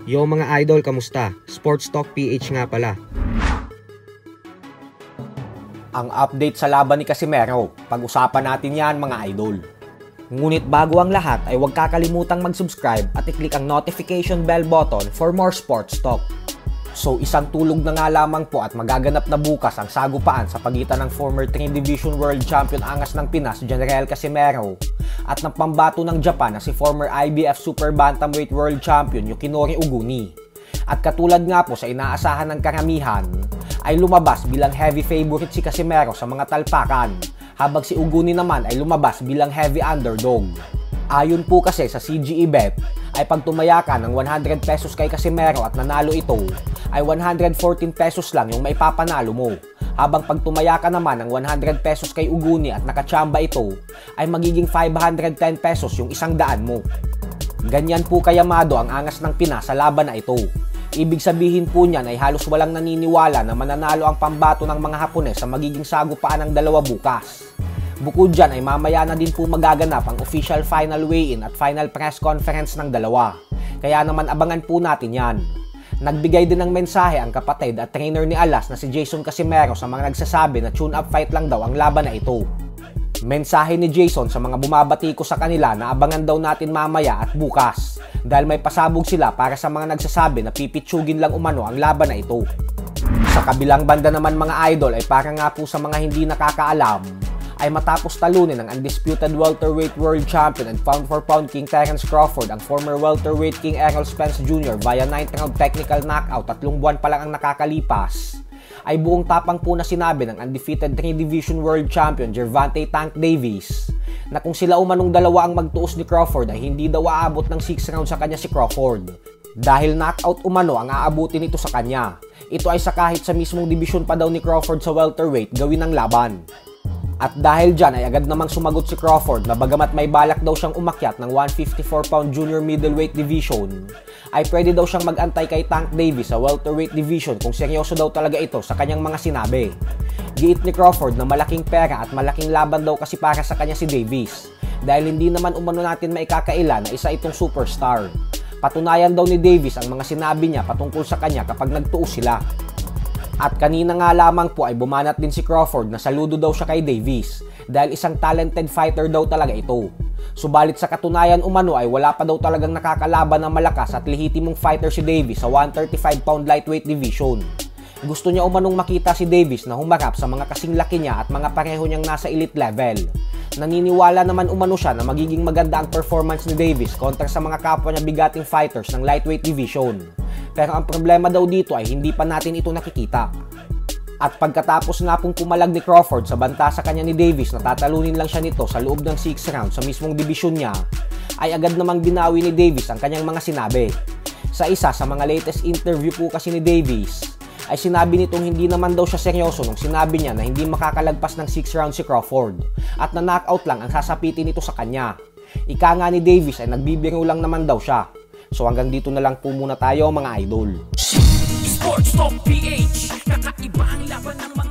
Yo mga idol, kamusta? Sports Talk PH nga pala. Ang update sa laban ni Casimero, pag-usapan natin yan mga idol. Ngunit bago ang lahat ay huwag kakalimutang mag-subscribe at i-click ang notification bell button for more sports talk. So isang tulog na nga lamang po at magaganap na bukas ang sagupaan sa pagitan ng former 3 Division World Champion angas ng Pinas, General Casimero, at ng pambato ng Japan na si former IBF Super Bantamweight World Champion Yukinoru Uguni. At katulad nga po sa inaasahan ng karamihan, ay lumabas bilang heavy favorite si Casimero sa mga talpakan, habang si Uguni naman ay lumabas bilang heavy underdog. Ayon po kasi sa CGE Bet, ay pag tumayakan ng 100 pesos kay Casimero at nanalo ito, ay 114 pesos lang yung maipapanalo mo. Habang pag tumayakan naman ng 100 pesos kay Uguni at nakachamba ito, ay magiging 510 pesos yung 100 mo. Ganyan po kayamado ang angas ng Pinas sa laban na ito. Ibig sabihin po niyan ay halos walang naniniwala na mananalo ang pambato ng mga Hapones sa magiging sagupaan ng dalawa bukas. Bukod dyan ay mamaya na din po magaganap ang official final weigh-in at final press conference ng dalawa. Kaya naman abangan po natin yan. Nagbigay din ng mensahe ang kapatid at trainer ni Alas na si Jason Casimero sa mga nagsasabi na tune-up fight lang daw ang laban na ito. Mensahe ni Jason sa mga bumabati ko sa kanila na abangan daw natin mamaya at bukas dahil may pasabog sila para sa mga nagsasabi na pipitsugin lang umano ang laban na ito. Sa kabilang banda naman mga idol ay para nga po sa mga hindi nakakaalam, ay matapos talunin ng undisputed welterweight world champion and pound-for-pound king Terence Crawford ang former welterweight king Errol Spence Jr. via 9th round technical knockout 3 buwan pa lang ang nakakalipas, ay buong tapang po na sinabi ng undefeated 3 Division world champion Gervonta Tank Davis na kung sila umanong dalawa ang magtuos ni Crawford ay hindi daw aabot ng 6 round sa kanya si Crawford. Dahil knockout umano ang aabutin nito sa kanya. Ito ay sa kahit sa mismong division pa daw ni Crawford sa welterweight gawin ng laban. At dahil dyan ay agad namang sumagot si Crawford na bagamat may balak daw siyang umakyat ng 154-pound junior middleweight division, ay pwede daw siyang mag-antay kay Tank Davis sa welterweight division kung seryoso daw talaga ito sa kanyang mga sinabi. Giit ni Crawford na malaking pera at malaking laban daw kasi para sa kanya si Davis, dahil hindi naman umano natin maikakaila na isa itong superstar. Patunayan daw ni Davis ang mga sinabi niya patungkol sa kanya kapag nagtuos sila. At kanina nga lamang po ay bumanat din si Crawford na saludo daw siya kay Davis dahil isang talented fighter daw talaga ito. Subalit sa katunayan umano ay wala pa daw talagang nakakalaban na malakas at lehitimong fighter si Davis sa 135-pound lightweight division. Gusto niya umanong makita si Davis na humarap sa mga kasing laki niya at mga pareho niyang nasa elite level. Naniniwala naman umano siya na magiging maganda ang performance ni Davis kontra sa mga kapwa niya bigating fighters ng lightweight division. Pero ang problema daw dito ay hindi pa natin ito nakikita. At pagkatapos nga pong pumalag ni Crawford sa banta sa kanya ni Davis na tatalunin lang siya nito sa loob ng 6 rounds sa mismong dibisyon niya, ay agad namang binawi ni Davis ang kanyang mga sinabi. Sa isa sa mga latest interview po kasi ni Davis, ay sinabi nitong hindi naman daw siya seryoso nung sinabi niya na hindi makakalagpas ng 6 rounds si Crawford at na knockout lang ang sasapitin nito sa kanya. Ika nga ni Davis ay nagbibiro lang naman daw siya. So hanggang dito na lang po muna tayo mga idol. Sports Talk PH, kakaiba ang laban ng mga